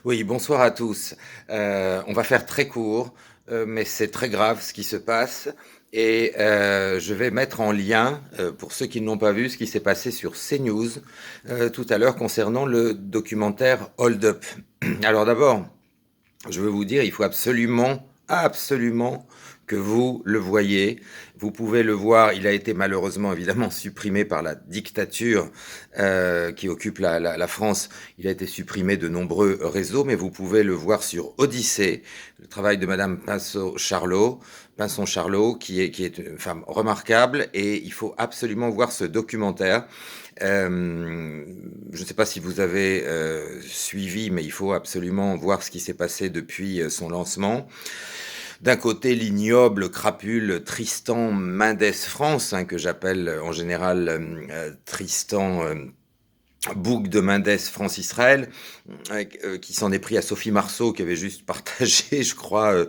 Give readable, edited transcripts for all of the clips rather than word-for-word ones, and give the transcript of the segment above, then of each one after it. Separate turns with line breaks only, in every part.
Oui, bonsoir à tous. On va faire très court, mais c'est très grave ce qui se passe. Et je vais mettre en lien, pour ceux qui ne l'ont pas vu, ce qui s'est passé sur CNews tout à l'heure concernant le documentaire Hold Up. Alors d'abord, je veux vous dire, il faut absolument, absolument que vous le voyez. Vous pouvez le voir, il a été malheureusement évidemment supprimé par la dictature qui occupe la France. Il a été supprimé de nombreux réseaux, mais vous pouvez le voir sur Odyssée, le travail de Madame Pinson-Charlot, qui est une femme remarquable, et il faut absolument voir ce documentaire. Je ne sais pas si vous avez suivi, mais il faut absolument voir ce qui s'est passé depuis son lancement. D'un côté, l'ignoble crapule Tristan Mendès France, hein, que j'appelle en général Tristan Bouc de Mendès France-Israël, qui s'en est pris à Sophie Marceau, qui avait juste partagé, je crois,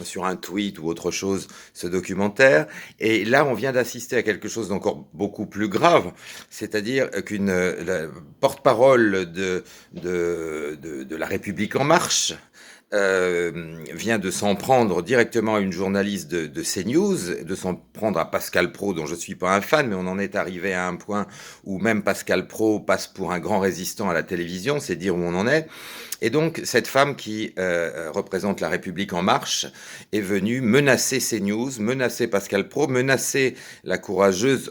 sur un tweet ou autre chose, ce documentaire. Et là, on vient d'assister à quelque chose d'encore beaucoup plus grave, c'est-à-dire qu'une porte-parole de La République En Marche, vient de s'en prendre directement à une journaliste de CNews, de s'en prendre à Pascal Praud, dont je ne suis pas un fan, mais on en est arrivé à un point où même Pascal Praud passe pour un grand résistant à la télévision, c'est dire où on en est. Et donc, cette femme qui représente La République En Marche est venue menacer CNews, menacer Pascal Praud, menacer la courageuse,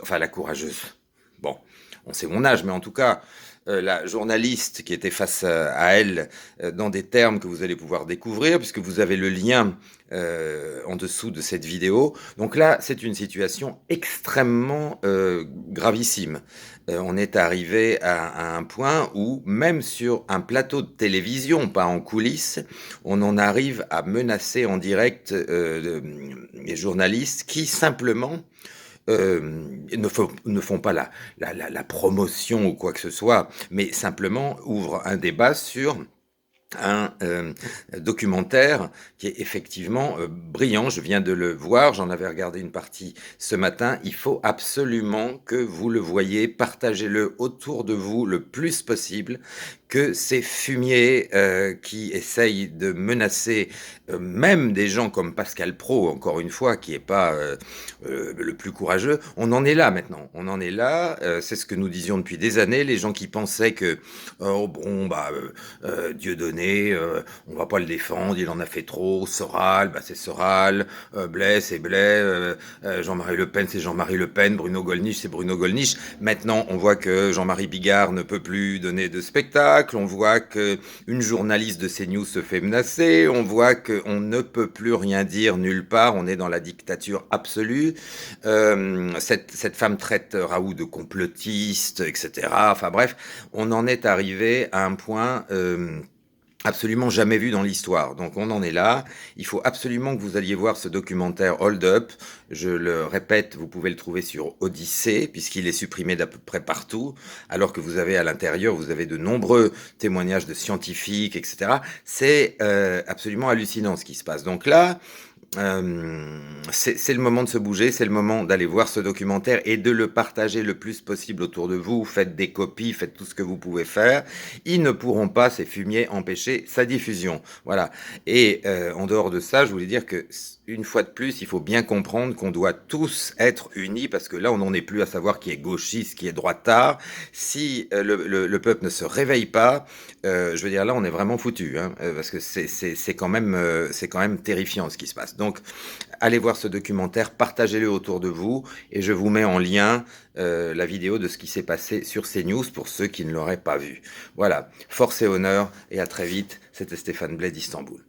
bon, on sait mon âge, mais en tout cas, la journaliste qui était face à elle dans des termes que vous allez pouvoir découvrir, puisque vous avez le lien en dessous de cette vidéo. Donc là, c'est une situation extrêmement gravissime. On est arrivé à un point où, même sur un plateau de télévision, pas en coulisses, on en arrive à menacer en direct les journalistes qui simplement ne font pas la promotion ou quoi que ce soit, mais simplement ouvrent un débat sur un documentaire qui est effectivement brillant. Je viens de le voir, j'en avais regardé une partie ce matin. Il faut absolument que vous le voyez, partagez-le autour de vous le plus possible, que ces fumiers qui essayent de menacer même des gens comme Pascal Praud, encore une fois, qui n'est pas le plus courageux, on en est là maintenant. On en est là, c'est ce que nous disions depuis des années, les gens qui pensaient que, oh bon, Dieudonné, on va pas le défendre, il en a fait trop, Soral, c'est Soral, Blais, c'est Blais, Jean-Marie Le Pen, c'est Jean-Marie Le Pen, Bruno Gollnisch, c'est Bruno Gollnisch. Maintenant, on voit que Jean-Marie Bigard ne peut plus donner de spectacle, on voit qu'une journaliste de CNews se fait menacer, on voit qu'on ne peut plus rien dire nulle part, on est dans la dictature absolue. Cette femme traite Raoult de complotiste, etc. Enfin bref, on en est arrivé à un point absolument jamais vu dans l'histoire. Donc on en est là. Il faut absolument que vous alliez voir ce documentaire Hold Up. Je le répète, vous pouvez le trouver sur Odyssée, puisqu'il est supprimé d'à peu près partout, alors que vous avez à l'intérieur, vous avez de nombreux témoignages de scientifiques, etc. C'est absolument hallucinant ce qui se passe. Donc là, c'est le moment de se bouger, c'est le moment d'aller voir ce documentaire et de le partager le plus possible autour de vous. Faites des copies, faites tout ce que vous pouvez faire. Ils ne pourront pas, ces fumiers, empêcher sa diffusion. Voilà. Et en dehors de ça, je voulais dire que une fois de plus, il faut bien comprendre qu'on doit tous être unis, parce que là, on n'en est plus à savoir qui est gauchiste, qui est droitard. Si le peuple ne se réveille pas, je veux dire, là, on est vraiment foutu, hein, parce que c'est quand même terrifiant ce qui se passe. Donc, allez voir ce documentaire, partagez-le autour de vous, et je vous mets en lien la vidéo de ce qui s'est passé sur CNews pour ceux qui ne l'auraient pas vu. Voilà, force et honneur, et à très vite. C'était Stéphane Blais d'Istanbul.